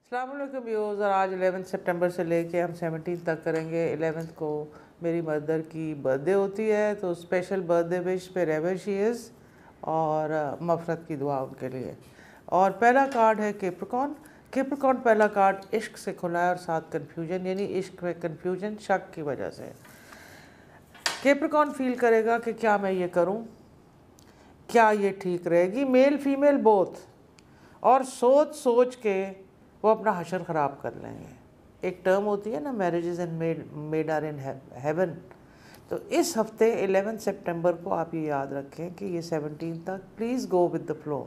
अस्सलाम वालेकुम व्यूअर्स। और आज 11 सितंबर से लेके हम 17 तक करेंगे। 11 को मेरी मदर की बर्थडे होती है, तो स्पेशल बर्थडे विश पे रेवर शी इज़ और मफ़रत की दुआ उनके लिए। और पहला कार्ड है कैप्रिकॉर्न। कैप्रिकॉर्न पहला कार्ड इश्क से खुला है और साथ कन्फ्यूजन, यानी इश्क में कन्फ्यूजन शक की वजह से। कैप्रिकॉर्न फील करेगा कि क्या मैं ये करूं, क्या ये ठीक रहेगी, मेल फीमेल बोथ, और सोच सोच के वो अपना हशर ख़राब कर लेंगे। एक टर्म होती है ना, marriages and made are in heaven. तो इस हफ्ते 11 सितंबर को आप ये याद रखें कि ये 17 तक please go with the flow,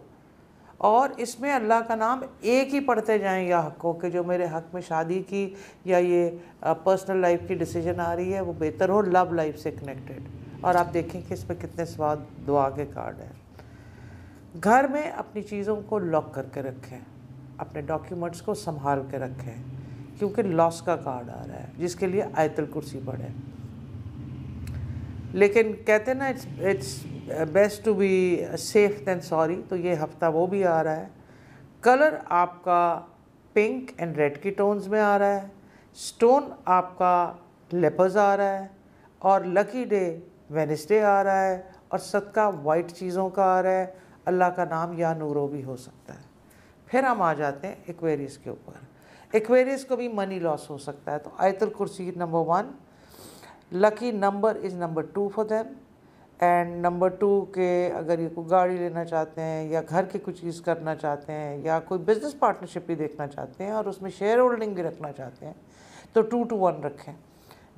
और इसमें अल्लाह का नाम एक ही पढ़ते जाएं या हक़ों के, जो मेरे हक़ में शादी की या ये पर्सनल लाइफ की डिसीजन आ रही है वो बेहतर हो, लव लाइफ से कनेक्टेड। और आप देखें कि इसमें कितने स्वाद दुआ के कार्ड हैं। घर में अपनी चीज़ों को लॉक करके रखें, अपने डॉक्यूमेंट्स को संभाल के रखें, क्योंकि लॉस का कार्ड आ रहा है जिसके लिए आयतुल कुर्सी पढ़े। लेकिन कहते ना it's best to be safe then sorry, तो ये हफ्ता वो भी आ रहा है। कलर आपका पिंक एंड रेड की टोन्स में आ रहा है। स्टोन आपका लेपर्स आ रहा है, और लकी डे वेडनेसडे आ रहा है, और सदका वाइट चीज़ों का आ रहा है। अल्लाह का नाम या नूरो भी हो सकता है। फिर हम आ जाते हैं एक्वेरियस के ऊपर। एक्वेरियस को भी मनी लॉस हो सकता है, तो आयतुल कुर्सी number 1, lucky number is number 2 for them. And number 2 के अगर ये कोई गाड़ी लेना चाहते हैं या घर की कुछ चीज़ करना चाहते हैं या कोई बिज़नेस पार्टनरशिप भी देखना चाहते हैं और उसमें शेयर होल्डिंग भी रखना चाहते हैं, तो 2 to 1 रखें,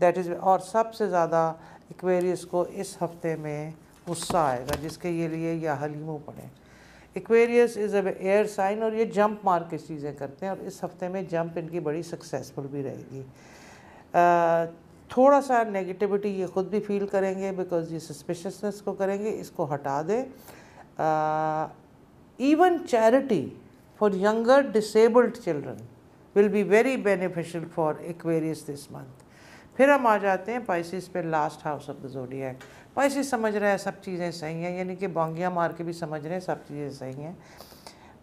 दैट इज़। और सबसे ज़्यादा एक्वेरियस को इस हफ्ते में गुस्सा आएगा, जिसके ये लिए या हलीमों पड़े। Aquarius is a air sign, और ये जंप मार के चीज़ें करते हैं, और इस हफ्ते में जंप इनकी बड़ी सक्सेसफुल भी रहेगी। थोड़ा सा नेगेटिविटी ये ख़ुद भी फील करेंगे, बिकॉज ये सस्पिशियसनेस को करेंगे, इसको हटा दें। Even charity for younger disabled children will be very beneficial for Aquarius this month. फिर हम आ जाते हैं पाइसिस पे, last house of the zodiac. Pisces समझ रहा है सब चीज़ें सही हैं, यानी कि बोंगियाँ मार के भी समझ रहे हैं सब चीज़ें सही हैं।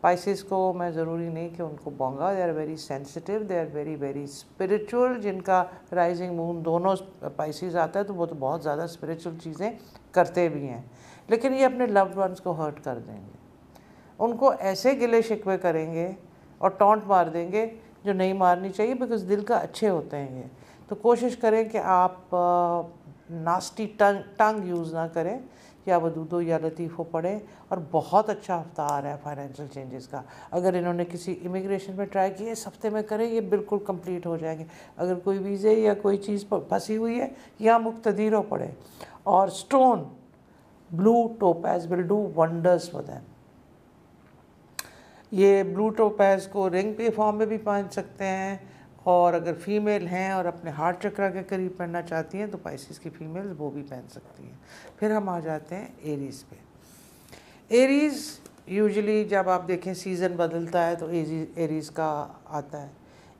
पाइसिस को मैं ज़रूरी नहीं कि उनको बोंगा, they are very sensitive, they are very very spiritual. जिनका राइजिंग मून दोनों पाइसिस आता है तो वो तो बहुत ज़्यादा स्पिरिचुअल चीज़ें करते भी हैं, लेकिन ये अपने लव्ड वंस को हर्ट कर देंगे, उनको ऐसे गिले शिकवे करेंगे और टॉन्ट मार देंगे जो नहीं मारनी चाहिए, बिकॉज दिल का अच्छे होते हैं ये। तो कोशिश करें कि आप नास्टी टंग यूज़ ना करें, या वदूदो या लतीफ़ो पढ़ें। और बहुत अच्छा हफ्ता आ रहा है फाइनेंशियल चेंजेस का। अगर इन्होंने किसी इमिग्रेशन में ट्राई किया, इस हफ्ते में करें, ये बिल्कुल कंप्लीट हो जाएंगे। अगर कोई वीज़े या कोई चीज़ पर फंसी हुई है, या मुक्तदीरों पढ़ें। और stone blue topaz will do wonders for them. ये ब्लू टोपैज को रिंग पे फॉर्म में भी पहन सकते हैं, और अगर फीमेल हैं और अपने हार्ट चक्रा के करीब पहनना चाहती हैं तो पाइसिस की फीमेल्स वो भी पहन सकती हैं। फिर हम आ जाते हैं एरीज़ पे। एरीज़ यूजुअली जब आप देखें सीज़न बदलता है तो एरीज़ का आता है।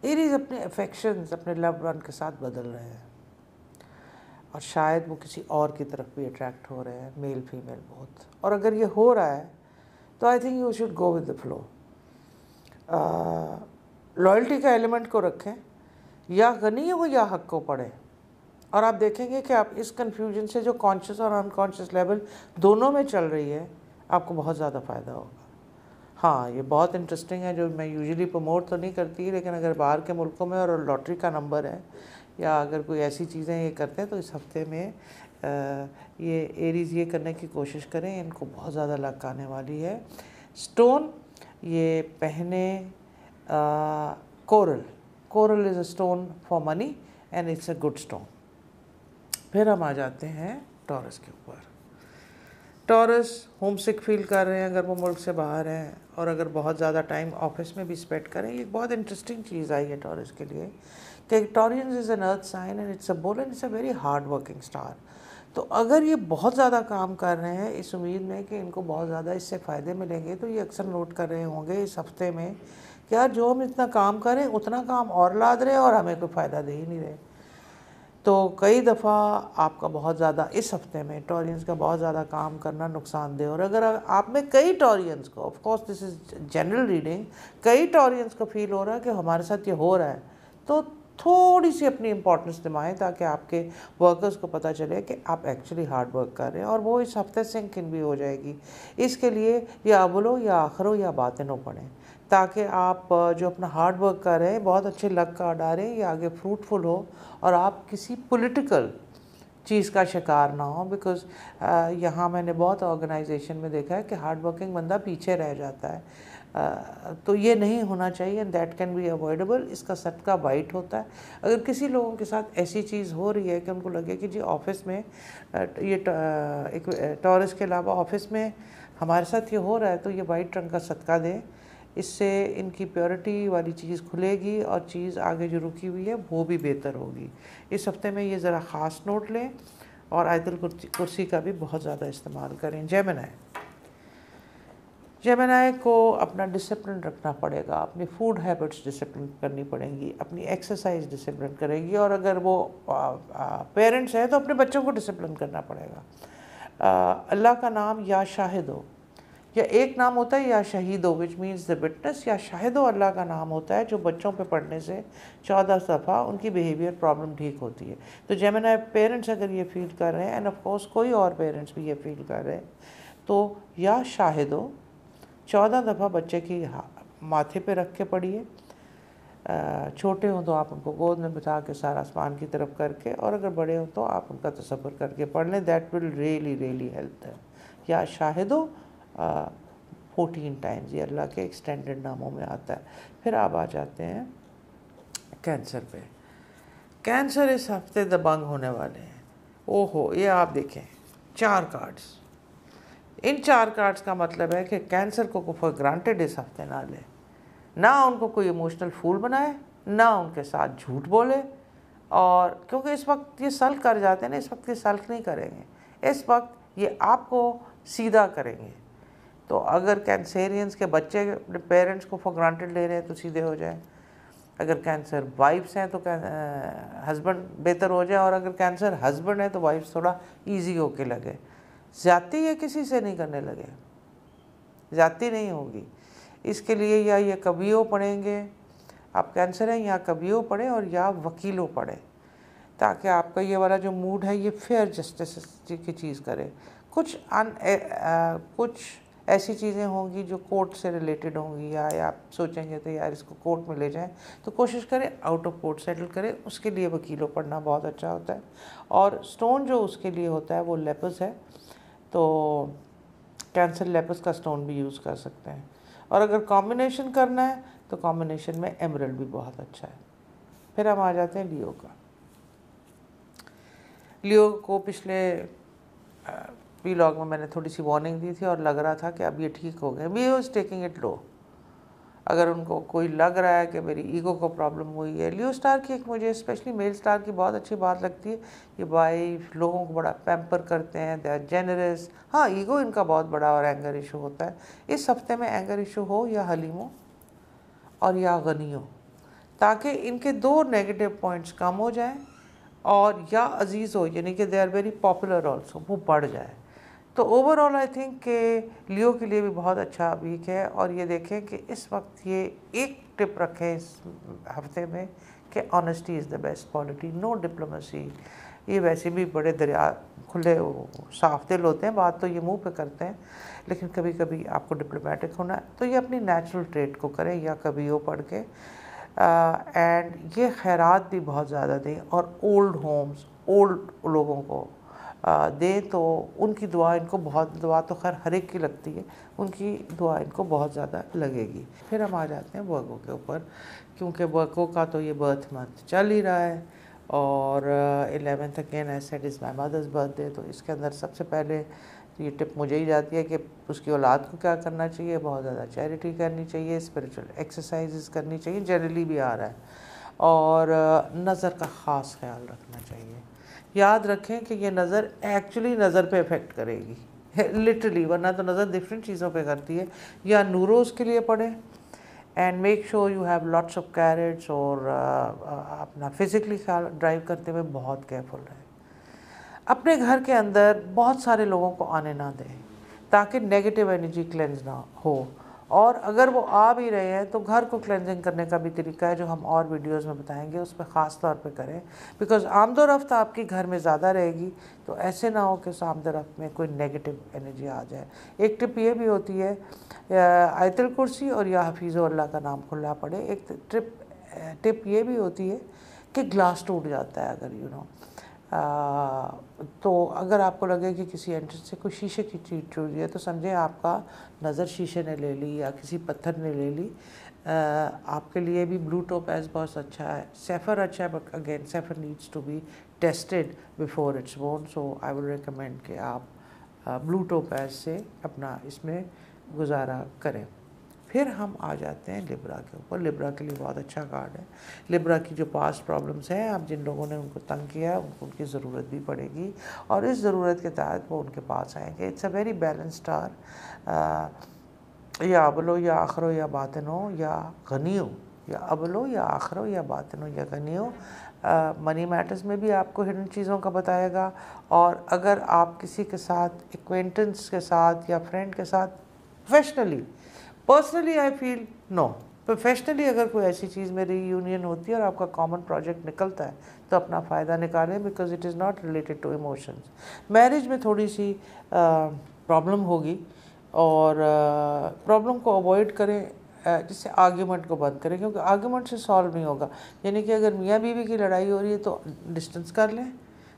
एरीज़ अपने अफेक्शंस अपने लव्ड वन के साथ बदल रहे हैं, और शायद वो किसी और की तरफ भी अट्रैक्ट हो रहे हैं, मेल फीमेल बहुत। और अगर ये हो रहा है तो I think you should go with the flow. Loyalty का एलिमेंट को रखें, या गनी हो या हक को पढ़ें, और आप देखेंगे कि आप इस कन्फ्यूजन से जो कॉन्शियस और अनकॉन्शियस लेवल दोनों में चल रही है, आपको बहुत ज़्यादा फ़ायदा होगा। हाँ, ये बहुत इंटरेस्टिंग है, जो मैं यूजुअली प्रमोट तो नहीं करती, लेकिन अगर बाहर के मुल्कों में और लॉटरी का नंबर है या अगर कोई ऐसी चीज़ें ये करते हैं, तो इस हफ्ते में ये एरीज़ ये करने की कोशिश करें, इनको बहुत ज़्यादा लक आने वाली है। स्टोन ये पहने coral is a stone for money and it's a good stone. फिर हम आ जाते हैं टॉरस के ऊपर। टॉरस होम सिक फील कर रहे हैं अगर वो मुल्क से बाहर हैं, और अगर बहुत ज़्यादा टाइम ऑफिस में भी स्पेंड करें। ये बहुत इंटरेस्टिंग चीज़ आई है टॉरस के लिए कि Taurians is an earth sign and it's a bull and it's a very hard working star. तो अगर ये बहुत ज़्यादा काम कर रहे हैं इस उम्मीद में कि इनको बहुत ज़्यादा इससे फ़ायदे मिलेंगे, तो ये अक्सर नोट कर रहे होंगे इस हफ्ते में कि यार जो हम इतना काम करें उतना काम और लाद रहे हैं और हमें कोई फ़ायदा दे ही नहीं रहे। तो कई दफ़ा आपका बहुत ज़्यादा इस हफ्ते में टॉरियंस का बहुत ज़्यादा काम करना नुकसानदेह, और अगर आप में कई टॉरियंस को, of course this is general reading, कई टॉरियंस को फील हो रहा है कि हमारे साथ ये हो रहा है, तो थोड़ी सी अपनी इंपॉर्टेंस दिखाएं ताकि आपके वर्कर्स को पता चले कि आप एक्चुअली हार्ड वर्क कर रहे हैं, और वो इस हफ्ते सिंक इन भी हो जाएगी। इसके लिए या अव्वलो या आखिरो या बातिनो पढ़ें, ताकि आप जो अपना हार्ड वर्क कर रहे हैं, बहुत अच्छे लक का डालें, ये आगे फ्रूटफुल हो और आप किसी पॉलिटिकल चीज़ का शिकार ना हो। बिकॉज़ यहाँ मैंने बहुत ऑर्गेनाइजेशन में देखा है कि हार्ड वर्किंग बंदा पीछे रह जाता है। तो ये नहीं होना चाहिए, and that can be avoidable. इसका सटका वाइट होता है। अगर किसी लोगों के साथ ऐसी चीज़ हो रही है कि उनको लगे कि जी ऑफिस में ये एक टॉरस के अलावा ऑफिस में हमारे साथ ये हो रहा है, तो ये वाइट रंग का सदका दें। इससे इनकी प्योरिटी वाली चीज़ खुलेगी और चीज़ आगे जो रुकी हुई है वो भी बेहतर होगी। इस हफ्ते में ये ज़रा ख़ास नोट लें, और आयतुल कुर्सी का भी बहुत ज़्यादा इस्तेमाल करें। जेमिनी को अपना डिसिप्लिन रखना पड़ेगा, अपनी फूड हैबिट्स डिसिप्लिन करनी पड़ेंगी, अपनी एक्सरसाइज डिसिप्लिन करेगी, और अगर वो पेरेंट्स हैं तो अपने बच्चों को डिसिप्लिन करना पड़ेगा। अल्लाह का नाम या शाहिदो, या एक नाम होता है या शहीदो विच मीन्स द विटनेस, या शाहिदो अल्लाह का नाम होता है जो बच्चों पे पढ़ने से 14 दफ़ा उनकी बिहेवियर प्रॉब्लम ठीक होती है। तो जेमिनी पेरेंट्स अगर ये फील कर रहे हैं, एंड ऑफ कोर्स कोई और पेरेंट्स भी ये फील कर रहे हैं, तो या शाहिदो 14 दफ़ा बच्चे की माथे पे रख के पढ़िए। छोटे हों तो आप उनको गोद में बिठा के सारा आसमान की तरफ करके, और अगर बड़े हों तो आप उनका तसव्वुर करके पढ़ लें। दैट विल रियली हेल्प है। या शाहिदो 14 टाइम्स, ये अल्लाह के एक्सटेंडेड नामों में आता है। फिर आप आ जाते हैं कैंसर पे। कैंसर इस हफ्ते दबंग होने वाले हैं। ओहो, ये आप देखें 4 कार्ड्स। इन 4 कार्ड्स का मतलब है कि कैंसर को फॉर ग्रांटेड इस हफ्ते ना ले, ना उनको कोई इमोशनल फूल बनाए, ना उनके साथ झूठ बोले, और क्योंकि इस वक्त ये सल्क कर जाते हैं ना, इस वक्त ये सल्क नहीं करेंगे, इस वक्त ये आपको सीधा करेंगे। तो अगर कैंसेरियंस के बच्चे अपने पेरेंट्स को फॉर ग्रांटेड ले रहे हैं तो सीधे हो जाए, अगर कैंसर वाइफ्स हैं तो हस्बैंड बेहतर हो जाए, और अगर कैंसर हस्बैंड है तो वाइफ्स थोड़ा ईजी होके लगे। ज़्यादती ये किसी से नहीं करने लगे, ज़्यादती नहीं होगी। इसके लिए या ये कवियों पढ़ेंगे, आप कैंसर हैं, या कवियों पढ़ें और या वकीलों पढ़ें, ताकि आपका ये वाला जो मूड है ये फेयर जस्टिस की चीज़ करे। कुछ ऐसी चीज़ें होंगी जो कोर्ट से रिलेटेड होंगी, या आप सोचेंगे तो यार इसको कोर्ट में ले जाएं, तो कोशिश करें आउट ऑफ कोर्ट सेटल करें। उसके लिए वकीलों पढ़ना बहुत अच्छा होता है। और स्टोन जो उसके लिए होता है वो लेपस है, तो कैंसर लेपस का स्टोन भी यूज़ कर सकते हैं। और अगर कॉम्बिनेशन करना है तो कॉम्बिनेशन में एमरल्ड भी बहुत अच्छा है। फिर हम आ जाते हैं लियो का। लियो को पिछले व्लॉग में मैंने थोड़ी सी वार्निंग दी थी, और लग रहा था कि अब ये ठीक हो गए। वी वॉज टेकिंग इट लो। अगर उनको कोई लग रहा है कि मेरी ईगो को प्रॉब्लम हुई है, लियो स्टार की एक मुझे स्पेशली मेल स्टार की बहुत अच्छी बात लगती है कि वाइफ लोगों को बड़ा पैम्पर करते हैं, दे आर जेनरस। हाँ, ईगो इनका बहुत बड़ा और एंगर इशू होता है। इस हफ्ते में एंगर इशू हो या हलीम हो और या गनी हो, ताकि इनके 2 नेगेटिव पॉइंट्स कम हो जाएं, और या अजीज़ हो यानी कि they are very popular also, वो बढ़ जाए। तो ओवरऑल आई थिंक कि लियो के लिए भी बहुत अच्छा वीक है। और ये देखें कि इस वक्त ये एक टिप रखें इस हफ्ते में कि honesty is the best polity, no diplomacy. ये वैसे भी बड़े दरिया खुले साफ दिल होते हैं, बात तो ये मुंह पे करते हैं, लेकिन कभी कभी आपको डिप्लोमेटिक होना है, तो ये अपनी नेचुरल ट्रेट को करें या कभी वो पढ़ के। एंड ये खैरात भी बहुत ज़्यादा दें, और ओल्ड होम्स, ओल्ड लोगों को दें, तो उनकी दुआ इनको बहुत, दुआ तो खैर हर एक की लगती है, उनकी दुआ इनको बहुत ज़्यादा लगेगी। फिर हम आ जाते हैं वर्गो के ऊपर, क्योंकि वर्गो का तो ये बर्थ मंथ चल ही रहा है, और 11th again I said is my mother's birthday. तो इसके अंदर सबसे पहले ये टिप मुझे ही जाती है कि उसकी औलाद को क्या करना चाहिए, बहुत ज़्यादा चैरिटी करनी चाहिए, स्पिरिचुअल एक्सरसाइजेस करनी चाहिए, जनरली भी आ रहा है, और नज़र का ख़ास ख्याल रखना चाहिए। याद रखें कि ये नज़र एक्चुअली नज़र पे इफ़ेक्ट करेगी लिटरली, वरना तो नज़र डिफरेंट चीज़ों पे करती है। या नूरोज़ के लिए पढ़ें, and make sure you have lots of carrots, और अपना फिजिकली ड्राइव करते हुए बहुत केयरफुल रहें। अपने घर के अंदर बहुत सारे लोगों को आने ना दें ताकि नेगेटिव एनर्जी क्लेंज ना हो, और अगर वो आ भी रहे हैं तो घर को क्लेंजिंग करने का भी तरीका है जो हम और वीडियोस में बताएंगे, उस पर ख़ास तौर पे करें, बिकॉज आमदोरफ्त आपके घर में ज़्यादा रहेगी, तो ऐसे ना हो कि उस आमदोरफ्त में कोई नेगेटिव एनर्जी आ जाए। एक टिप ये भी होती है आयतुल कुर्सी और या हफीज़ो अल्लाह का नाम खुला पड़े। एक टिप ये भी होती है कि ग्लास टूट जाता है अगर तो अगर आपको लगे कि किसी एंट्रेंस से कोई शीशे की चीज़ टूट है तो समझें आपका नज़र शीशे ने ले ली या किसी पत्थर ने ले ली। आपके लिए भी ब्लू टोपैज बहुत अच्छा है, सैफ़र अच्छा है, but again sapphire needs to be tested before it's worn, so I will recommend कि आप ब्लू टोपैज से अपना इसमें गुजारा करें। फिर हम आ जाते हैं लिब्रा के ऊपर। लिब्रा के लिए बहुत अच्छा कार्ड है। लिब्रा की जो पास्ट प्रॉब्लम्स हैं, आप जिन लोगों ने उनको तंग किया है उनको उनकी ज़रूरत भी पड़ेगी, और इस ज़रूरत के तहत वो उनके पास आएंगे। It's a very balance star, या अबलो या आखरो या बातिनो या गनियो, या अबलो या आखरो या बातिनो या गनियो। मनी मैटर्स में भी आपको हिडन चीज़ों का बताएगा, और अगर आप किसी के साथ एक्वेंटेंस के साथ या फ्रेंड के साथ professionally, personally I feel no, professionally अगर कोई ऐसी चीज़ में रीयूनियन होती है और आपका कॉमन प्रोजेक्ट निकलता है तो अपना फ़ायदा निकालें, because it is not related to emotions. Marriage में थोड़ी सी प्रॉब्लम होगी, और प्रॉब्लम को अवॉइड करें, जिससे आर्ग्यूमेंट को बंद करें, क्योंकि आर्ग्यूमेंट से सॉल्व नहीं होगा। यानी कि अगर मियाँ बीवी की लड़ाई हो रही है तो डिस्टेंस कर लें,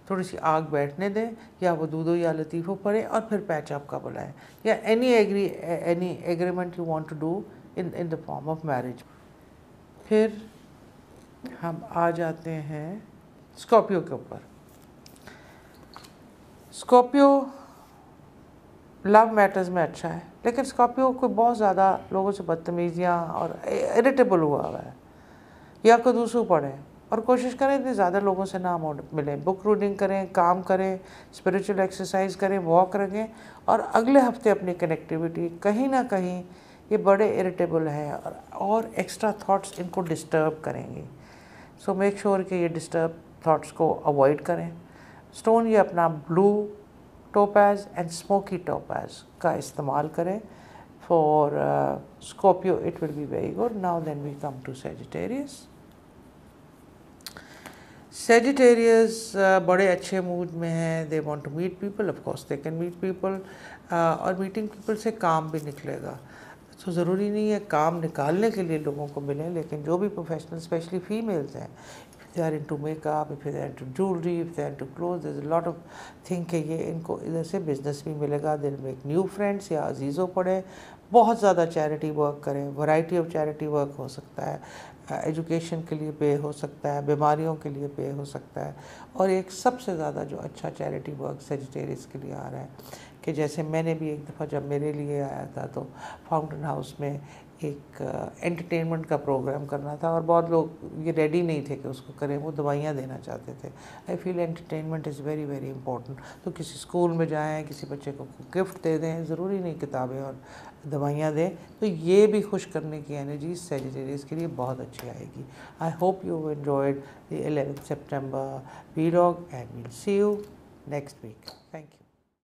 थोड़ी सी आग बैठने दें, या वो दूधो या लतीफ़ो पढ़ें और फिर पैचअप का बुलाएं, या any agreement you want to do in the form of marriage. फिर हम आ जाते हैं स्कॉर्पियो के ऊपर। स्कॉर्पियो लव मैटर्स में अच्छा है, लेकिन स्कॉर्पियो को बहुत ज़्यादा लोगों से बदतमीज़ियाँ और इरिटेबल हुआ है, या कदूसू पढ़ें, और कोशिश करें इतने ज़्यादा लोगों से ना मिलें। बुक रीडिंग करें, काम करें, स्पिरिचुअल एक्सरसाइज करें, वॉक रखें, और अगले हफ्ते अपनी कनेक्टिविटी कहीं ना कहीं ये बड़े इरिटेबल हैं और एक्स्ट्रा थॉट्स इनको डिस्टर्ब करेंगे। सो मेक श्योर कि ये डिस्टर्ब थॉट्स को अवॉइड करें। स्टोन ये अपना blue topaz and smoky topaz का इस्तेमाल करें for Scorpio, it will be very good. Now then we come to Sagittarius. Sagittarius बड़े अच्छे मूड में हैं, they want to meet people, of course they can meet people, और meeting people से काम भी निकलेगा। तो ज़रूरी नहीं है काम निकालने के लिए लोगों को मिलें, लेकिन जो भी प्रोफेशनल, स्पेशली फीमेल्स हैं, if they are into makeup, if they are into jewelry, if they are into clothes, there's a lot of thing कि ये इनको इधर से बिजनेस भी मिलेगा। they'll make new friends, या अजीज़ों पढ़े, बहुत ज़्यादा चैरिटी वर्क करें। वैरायटी ऑफ चैरिटी वर्क हो सकता है, एजुकेशन के लिए पे हो सकता है, बीमारियों के लिए पे हो सकता है, और एक सबसे ज़्यादा जो अच्छा चैरिटी वर्क सेजिटेरियस के लिए आ रहा है कि जैसे मैंने भी एक दफ़ा जब मेरे लिए आया था तो फाउंटेन हाउस में एक एंटरटेनमेंट का प्रोग्राम करना था, और बहुत लोग ये रेडी नहीं थे कि उसको करें, वो दवाइयाँ देना चाहते थे। I feel entertainment is very very important. तो किसी स्कूल में जाएं, किसी बच्चे को गिफ्ट दे दें, ज़रूरी नहीं किताबें और दवाइयाँ दें, तो ये भी खुश करने की एनर्जी सेजिटेरियस के लिए बहुत अच्छी आएगी। I hope you enjoyed the 11th September vlog, and we'll see you next week. Thank you.